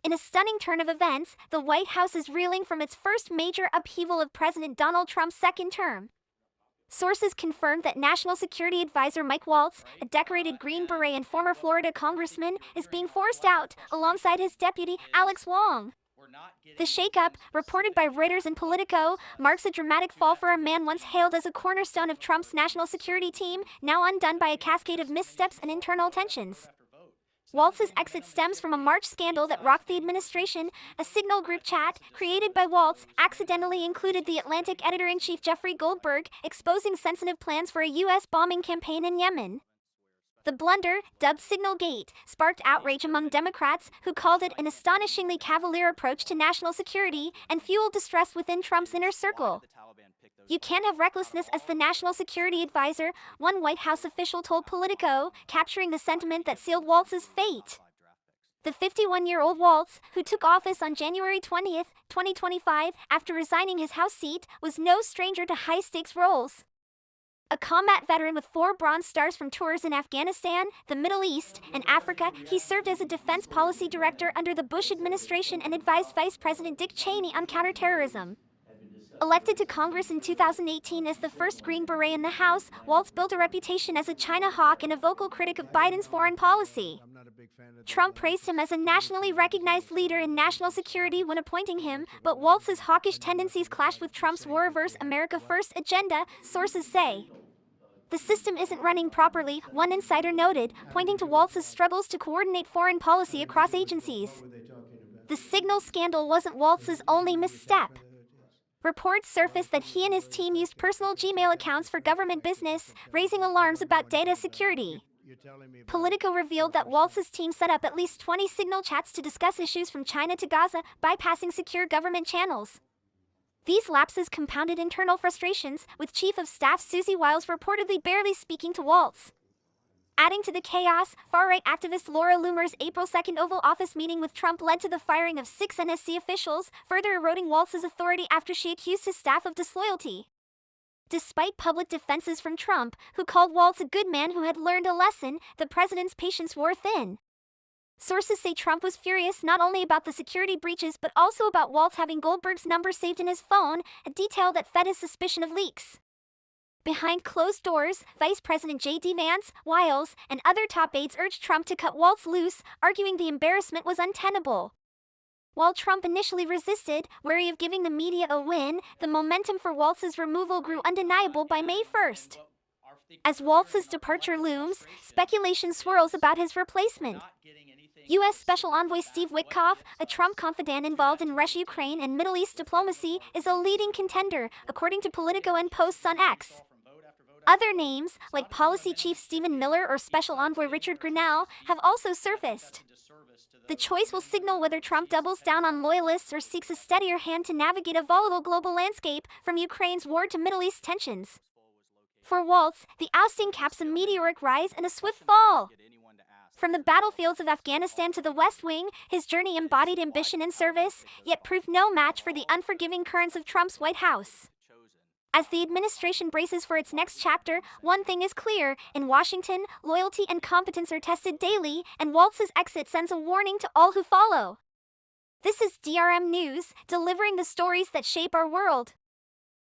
In a stunning turn of events, the White House is reeling from its first major upheaval of President Donald Trump's second term. Sources confirmed that National Security Adviser Mike Waltz, a decorated Green Beret and former Florida congressman, is being forced out, alongside his deputy, Alex Wong. The shakeup, reported by Reuters and Politico, marks a dramatic fall for a man once hailed as a cornerstone of Trump's national security team, now undone by a cascade of missteps and internal tensions. Waltz's exit stems from a March scandal that rocked the administration. A Signal group chat, created by Waltz, accidentally included the Atlantic editor-in-chief Jeffrey Goldberg, exposing sensitive plans for a U.S. bombing campaign in Yemen. The blunder, dubbed Signalgate, sparked outrage among Democrats, who called it an astonishingly cavalier approach to national security, and fueled distress within Trump's inner circle. "You can't have recklessness as the national security advisor," one White House official told Politico, capturing the sentiment that sealed Waltz's fate. The 51-year-old Waltz, who took office on January 20, 2025, after resigning his House seat, was no stranger to high-stakes roles. A combat veteran with 4 Bronze Stars from tours in Afghanistan, the Middle East, and Africa, he served as a defense policy director under the Bush administration and advised Vice President Dick Cheney on counterterrorism. Elected to Congress in 2018 as the first Green Beret in the House, Waltz built a reputation as a China hawk and a vocal critic of Biden's foreign policy. Trump praised him as a nationally recognized leader in national security when appointing him, but Waltz's hawkish tendencies clashed with Trump's war-averse America First agenda, sources say. "The system isn't running properly," one insider noted, pointing to Waltz's struggles to coordinate foreign policy across agencies. The Signal scandal wasn't Waltz's only misstep. Reports surfaced that he and his team used personal Gmail accounts for government business, raising alarms about data security. Politico revealed that Waltz's team set up at least 20 Signal chats to discuss issues from China to Gaza, bypassing secure government channels. These lapses compounded internal frustrations, with Chief of Staff Susie Wiles reportedly barely speaking to Waltz. Adding to the chaos, far-right activist Laura Loomer's April 2 Oval Office meeting with Trump led to the firing of 6 NSC officials, further eroding Waltz's authority after she accused his staff of disloyalty. Despite public defenses from Trump, who called Waltz a good man who had learned a lesson, the president's patience wore thin. Sources say Trump was furious not only about the security breaches but also about Waltz having Goldberg's number saved in his phone, a detail that fed his suspicion of leaks. Behind closed doors, Vice President J.D. Vance, Wiles, and other top aides urged Trump to cut Waltz loose, arguing the embarrassment was untenable. While Trump initially resisted, wary of giving the media a win, the momentum for Waltz's removal grew undeniable by May 1. As Waltz's departure looms, speculation swirls about his replacement. U.S. Special Envoy Steve Witkoff, a Trump confidant involved in Russia-Ukraine and Middle East diplomacy, is a leading contender, according to Politico and posts on X. Other names, like Policy Chief Stephen Miller or Special Envoy Richard Grenell, have also surfaced. The choice will signal whether Trump doubles down on loyalists or seeks a steadier hand to navigate a volatile global landscape, from Ukraine's war to Middle East tensions. For Waltz, the ousting caps a meteoric rise and a swift fall. From the battlefields of Afghanistan to the West Wing, his journey embodied ambition and service, yet proved no match for the unforgiving currents of Trump's White House. As the administration braces for its next chapter, one thing is clear: in Washington, loyalty and competence are tested daily, and Waltz's exit sends a warning to all who follow. This is DRM News, delivering the stories that shape our world.